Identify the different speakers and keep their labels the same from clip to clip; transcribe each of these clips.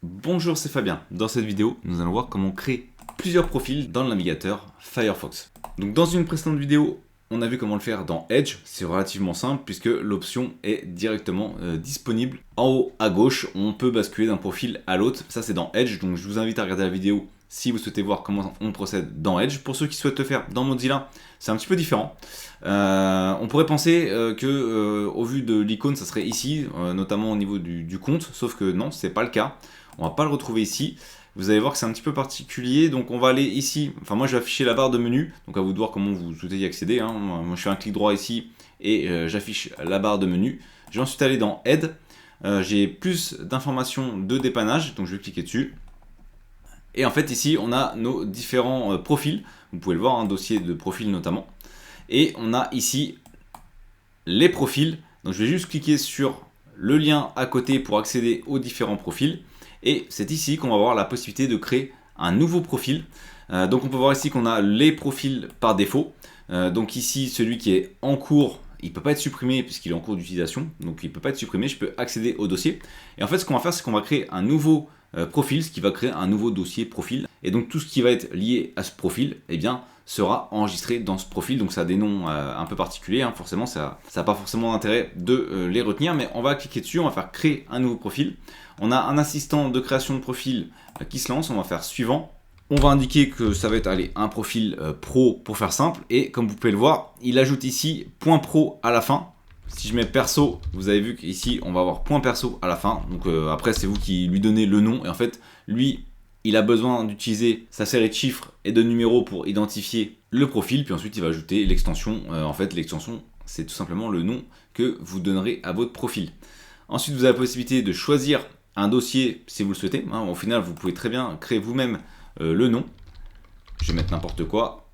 Speaker 1: Bonjour, c'est Fabien. Dans cette vidéo, nous allons voir comment créer plusieurs profils dans le navigateur Firefox. Donc dans une précédente vidéo, on a vu comment le faire dans Edge. C'est relativement simple puisque l'option est directement disponible. En haut à gauche, on peut basculer d'un profil à l'autre. Ça c'est dans Edge, donc je vous invite à regarder la vidéo si vous souhaitez voir comment on procède dans Edge. Pour ceux qui souhaitent le faire dans Mozilla, c'est un petit peu différent. On pourrait penser que au vu de l'icône, ça serait ici, notamment au niveau du compte, sauf que non, c'est pas le cas. On va pas le retrouver ici. Vous allez voir que c'est un petit peu particulier, donc on va aller ici. Enfin, moi je vais afficher la barre de menu, donc à vous de voir comment vous souhaitez y accéder. Hein. Moi je fais un clic droit ici et j'affiche la barre de menu. Je vais ensuite aller dans Aide. J'ai plus d'informations de dépannage, donc je vais cliquer dessus. Et en fait ici on a nos différents profils. Vous pouvez le voir, un dossier de profil notamment. Et on a ici les profils. Donc je vais juste cliquer sur le lien à côté pour accéder aux différents profils. Et c'est ici qu'on va avoir la possibilité de créer un nouveau profil. Donc on peut voir ici qu'on a les profils par défaut. Donc ici, celui qui est en cours, il ne peut pas être supprimé puisqu'il est en cours d'utilisation. Donc il ne peut pas être supprimé, je peux accéder au dossier. Et en fait, ce qu'on va faire, c'est qu'on va créer un nouveau profil, ce qui va créer un nouveau dossier profil. Et donc tout ce qui va être lié à ce profil, eh bien, sera enregistré dans ce profil. Donc ça a des noms un peu particuliers, hein. Forcément ça n'a pas forcément d'intérêt de les retenir, mais on va cliquer dessus, on va faire créer un nouveau profil. On a un assistant de création de profil qui se lance, on va faire suivant. On va indiquer que ça va être un profil pro pour faire simple, et comme vous pouvez le voir, il ajoute ici .pro à la fin. Si je mets perso, vous avez vu qu'ici on va avoir .perso à la fin. Donc après c'est vous qui lui donnez le nom, et en fait lui il a besoin d'utiliser sa série de chiffres et de numéros pour identifier le profil, puis ensuite il va ajouter l'extension. En fait l'extension c'est tout simplement le nom que vous donnerez à votre profil. Ensuite vous avez la possibilité de choisir un dossier si vous le souhaitez. Hein. Au final vous pouvez très bien créer vous-même le nom. Je vais mettre n'importe quoi.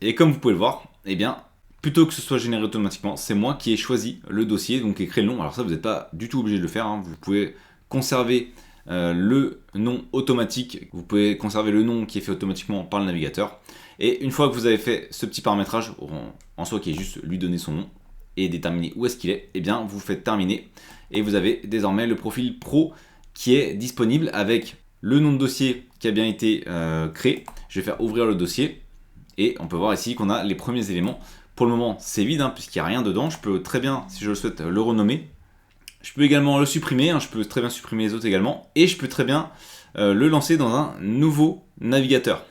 Speaker 1: Et comme vous pouvez le voir, eh bien plutôt que ce soit généré automatiquement, c'est moi qui ai choisi le dossier, donc écrit le nom. Alors ça vous n'êtes pas du tout obligé de le faire, hein. Vous pouvez conserver le nom automatique, vous pouvez conserver le nom qui est fait automatiquement par le navigateur. Et une fois que vous avez fait ce petit paramétrage, en soi qui est juste lui donner son nom et déterminer où est-ce qu'il est, et bien vous faites terminer et vous avez désormais le profil pro qui est disponible avec le nom de dossier qui a bien été créé. Je vais faire ouvrir le dossier et on peut voir ici qu'on a les premiers éléments. Pour le moment c'est vide, hein, puisqu'il n'y a rien dedans. Je peux très bien, si je le souhaite, le renommer. Je peux également le supprimer, hein, je peux très bien supprimer les autres également, et je peux très bien le lancer dans un nouveau navigateur.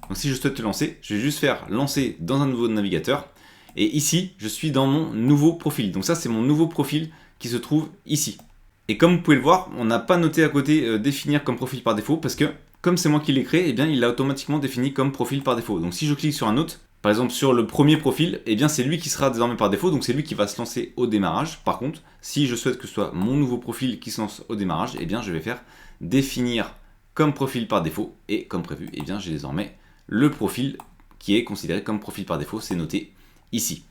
Speaker 1: Donc si je souhaite le lancer, je vais juste faire lancer dans un nouveau navigateur, et ici je suis dans mon nouveau profil. Donc ça c'est mon nouveau profil qui se trouve ici. Et comme vous pouvez le voir, on n'a pas noté à côté définir comme profil par défaut, parce que comme c'est moi qui l'ai créé, eh bien, il l'a automatiquement défini comme profil par défaut. Donc si je clique sur un autre, par exemple sur le premier profil, eh bien c'est lui qui sera désormais par défaut, donc c'est lui qui va se lancer au démarrage. Par contre, si je souhaite que ce soit mon nouveau profil qui se lance au démarrage, eh bien je vais faire définir comme profil par défaut, et comme prévu, eh bien j'ai désormais le profil qui est considéré comme profil par défaut, c'est noté ici.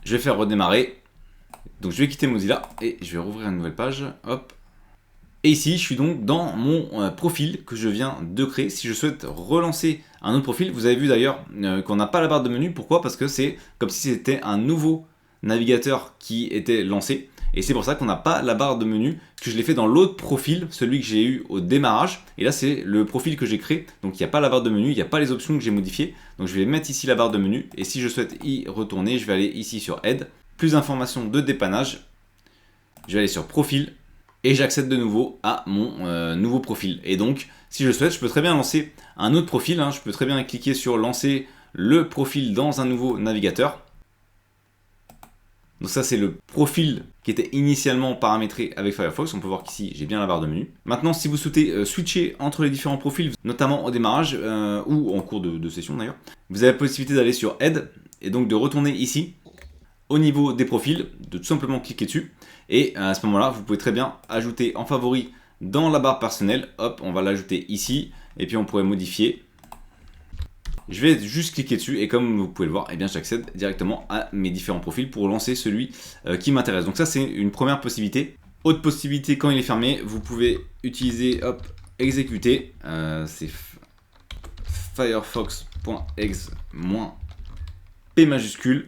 Speaker 1: Je vais faire redémarrer, donc je vais quitter Mozilla et je vais rouvrir une nouvelle page, hop. Et ici, je suis donc dans mon profil que je viens de créer. Si je souhaite relancer un autre profil, vous avez vu d'ailleurs qu'on n'a pas la barre de menu. Pourquoi ? Parce que c'est comme si c'était un nouveau navigateur qui était lancé. Et c'est pour ça qu'on n'a pas la barre de menu, que je l'ai fait dans l'autre profil, celui que j'ai eu au démarrage. Et là, c'est le profil que j'ai créé. Donc, il n'y a pas la barre de menu, il n'y a pas les options que j'ai modifiées. Donc, je vais mettre ici la barre de menu. Et si je souhaite y retourner, je vais aller ici sur Aide. Plus d'informations de dépannage. Je vais aller sur Profil. Et j'accède de nouveau à mon nouveau profil. Et donc, si je le souhaite, je peux très bien lancer un autre profil. Hein. Je peux très bien cliquer sur lancer le profil dans un nouveau navigateur. Donc ça, c'est le profil qui était initialement paramétré avec Firefox. On peut voir qu'ici, j'ai bien la barre de menu. Maintenant, si vous souhaitez switcher entre les différents profils, notamment au démarrage ou en cours de session d'ailleurs, vous avez la possibilité d'aller sur Aide et donc de retourner ici au niveau des profils, de tout simplement cliquer dessus. Et à ce moment-là, vous pouvez très bien ajouter en favori dans la barre personnelle. Hop, on va l'ajouter ici. Et puis on pourrait modifier. Je vais juste cliquer dessus. Et comme vous pouvez le voir, eh bien j'accède directement à mes différents profils pour lancer celui qui m'intéresse. Donc ça, c'est une première possibilité. Autre possibilité, quand il est fermé, vous pouvez utiliser, hop, exécuter. C'est firefox.exe-p majuscule.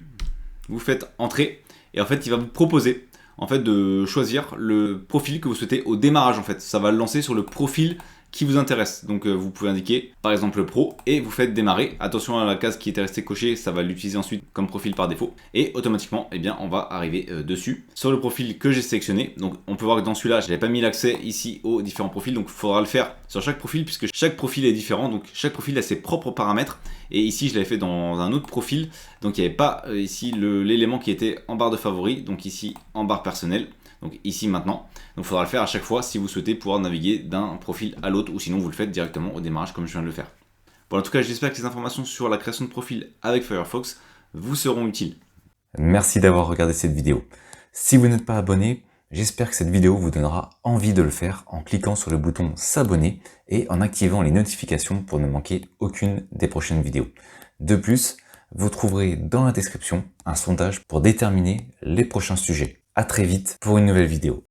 Speaker 1: Vous faites entrer. Et en fait, il va vous proposer en fait de choisir le profil que vous souhaitez au démarrage en fait. Ça va le lancer sur le profil qui vous intéresse. Donc vous pouvez indiquer par exemple le pro et vous faites démarrer. Attention à la case qui était restée cochée, ça va l'utiliser ensuite comme profil par défaut. Et automatiquement, eh bien, on va arriver dessus sur le profil que j'ai sélectionné. Donc on peut voir que dans celui-là, je n'avais pas mis l'accès ici aux différents profils. Donc il faudra le faire sur chaque profil puisque chaque profil est différent. Donc chaque profil a ses propres paramètres. Et ici, je l'avais fait dans un autre profil. Donc il n'y avait pas ici l'élément qui était en barre de favoris. Donc ici en barre personnelle. Donc ici maintenant, donc il faudra le faire à chaque fois si vous souhaitez pouvoir naviguer d'un profil à l'autre ou sinon vous le faites directement au démarrage comme je viens de le faire. Bon, en tout cas, j'espère que ces informations sur la création de profil avec Firefox vous seront utiles.
Speaker 2: Merci d'avoir regardé cette vidéo. Si vous n'êtes pas abonné, j'espère que cette vidéo vous donnera envie de le faire en cliquant sur le bouton s'abonner et en activant les notifications pour ne manquer aucune des prochaines vidéos. De plus, vous trouverez dans la description un sondage pour déterminer les prochains sujets. À très vite pour une nouvelle vidéo.